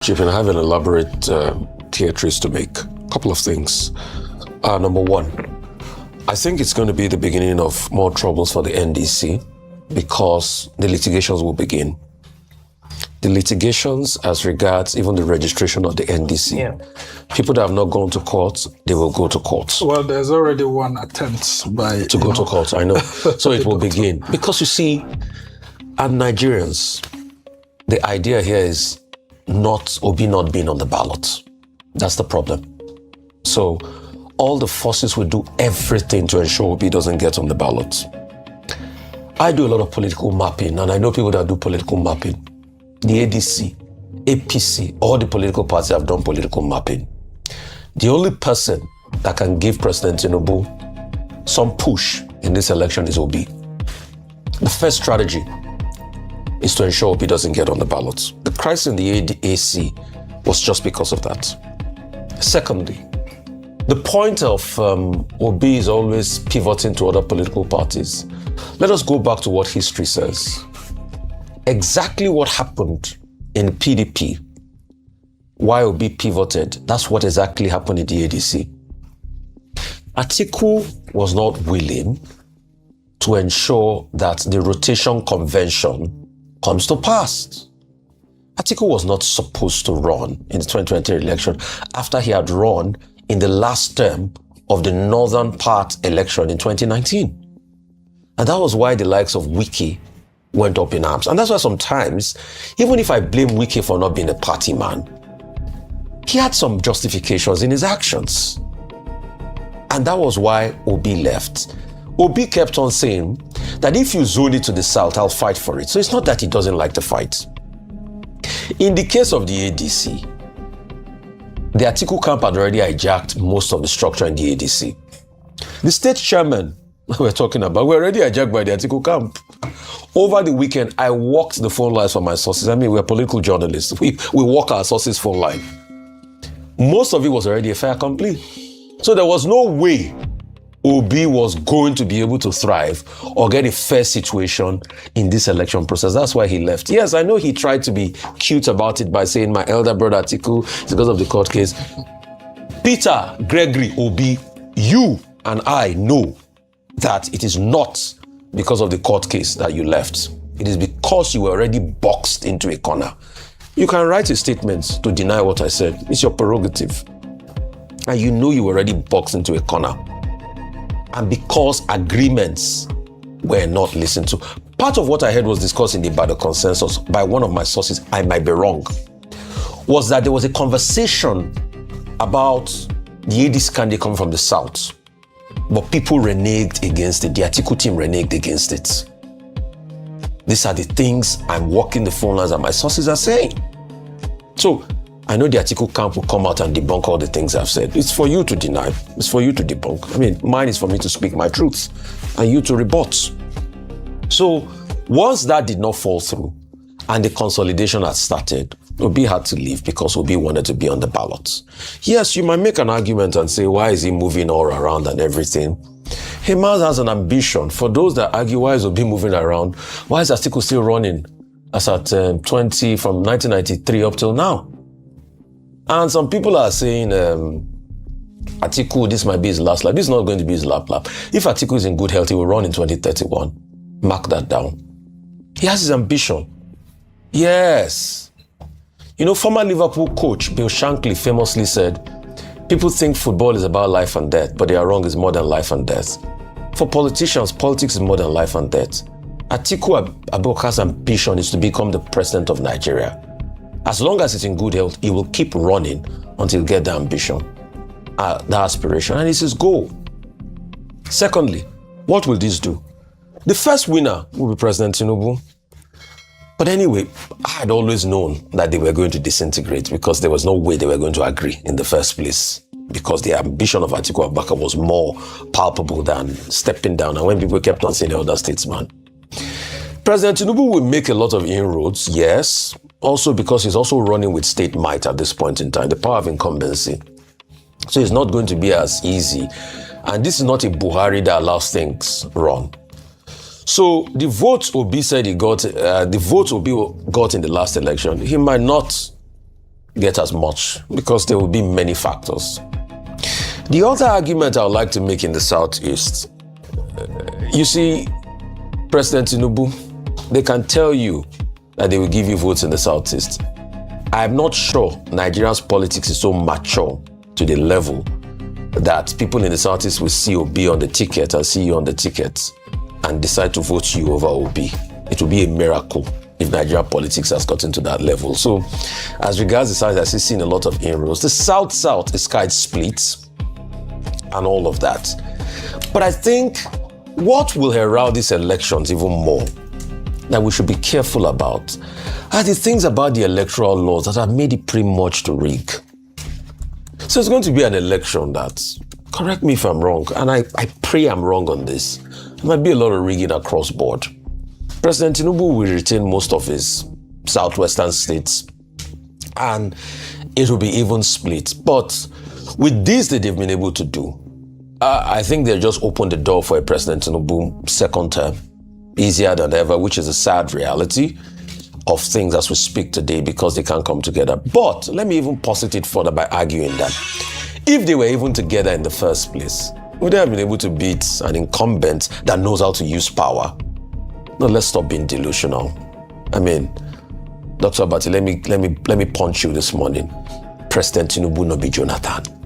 You can have an elaborate theatres to make. A couple of things. Number one, I think it's going to be the beginning of more troubles for the NDC because the litigations will begin. The litigations as regards even the registration of the NDC. Yeah. People that have not gone to court, they will go to court. Well, there's already one attempt by... To go to court, I know. So it will begin. Because you see, as Nigerians, the idea here is not Obi not being on the ballot. That's the problem. So all the forces will do everything to ensure Obi doesn't get on the ballot. I do a lot of political mapping, and I know people that do political mapping. The ADC, APC, all the political parties have done political mapping. The only person that can give President Tinubu some push in this election is Obi. The first strategy is to ensure Obi doesn't get on the ballot. The crisis in the ADC was just because of that. Secondly, the point of Obi is always pivoting to other political parties. Let us go back to what history says. Exactly what happened in PDP, why Obi pivoted, that's what exactly happened in the ADC. Atiku was not willing to ensure that the rotation convention comes to pass. Atiku was not supposed to run in the 2020 election after he had run in the last term of the northern part election in 2019. And that was why the likes of Wiki went up in arms. And that's why sometimes, even if I blame Wiki for not being a party man, he had some justifications in his actions. And that was why Obi left. Obi kept on saying that if you zone it to the south, I'll fight for it. So it's not that he doesn't like to fight. In the case of the ADC, the Atiku camp had already hijacked most of the structure in the ADC. The state chairman we're talking about were already hijacked by the Atiku camp. Over the weekend, I walked the phone lines for my sources. I mean, we're political journalists. We walk our sources phone line. Most of it was already a fait accompli. So there was no way Obi was going to be able to thrive or get a fair situation in this election process. That's why he left. Yes, I know he tried to be cute about it by saying my elder brother Atiku is because of the court case. Peter, Gregory, Obi, you and I know that it is not because of the court case that you left. It is because you were already boxed into a corner. You can write a statement to deny what I said. It's your prerogative. And you know you were already boxed into a corner. And because agreements were not listened to. Part of what I heard was discussed in the Ibadan consensus by one of my sources, I might be wrong, was that there was a conversation about the ADC candidate coming from the south. But people reneged against it. The Atiku team reneged against it. These are the things I'm walking the phone lines and my sources are saying. So I know the Atiku camp will come out and debunk all the things I've said. It's for you to deny. It's for you to debunk. I mean, mine is for me to speak my truth and you to rebut. So once that did not fall through and the consolidation had started, Obi had to leave because Obi wanted to be on the ballot. Yes, you might make an argument and say, why is he moving all around and everything? Hey, man has an ambition. For those that argue, why is Obi moving around? Why is Atiku still running as at 20 from 1993 up till now? And some people are saying, Atiku, this might be his last lap. This is not going to be his last lap. If Atiku is in good health, he will run in 2031. Mark that down. He has his ambition. Yes. You know, former Liverpool coach Bill Shankly famously said, people think football is about life and death, but they are wrong, it's more than life and death. For politicians, politics is more than life and death. Atiku Abubakar's ambition is to become the president of Nigeria. As long as it's in good health, he will keep running until he gets the ambition, the aspiration, and it's his goal. Secondly, what will this do? The first winner will be President Tinubu. But anyway, I had always known that they were going to disintegrate because there was no way they were going to agree in the first place because the ambition of Atiku Abubakar was more palpable than stepping down. And when people kept on saying the other statesman. President Tinubu will make a lot of inroads, yes, also because he's also running with state might at this point in time, the power of incumbency. So it's not going to be as easy. And this is not a Buhari that allows things run. So the votes Obi said he got, the votes Obi got in the last election, he might not get as much because there will be many factors. The other argument I would like to make in the Southeast, you see, President Tinubu, they can tell you that they will give you votes in the Southeast. I'm not sure Nigeria's politics is so mature to the level that people in the Southeast will see Obi on the ticket and see you on the ticket and decide to vote you over Obi. It will be a miracle if Nigerian politics has gotten to that level. So, as regards the South, I see seen a lot of inroads. The South-South is quite split and all of that. But I think what will herald these elections even more that we should be careful about are the things about the electoral laws that have made it pretty much to rig. So it's going to be an election that, correct me if I'm wrong, and I pray I'm wrong on this, there might be a lot of rigging across board. President Tinubu will retain most of his southwestern states and it will be even split. But with this that they've been able to do, I think they just opened the door for a President Tinubu second term, easier than ever, which is a sad reality of things as we speak today because they can't come together. But let me even posit it further by arguing that if they were even together in the first place, would they have been able to beat an incumbent that knows how to use power? No, let's stop being delusional. I mean, Dr. Abati, let me punch you this morning. President Tinubu no be Jonathan.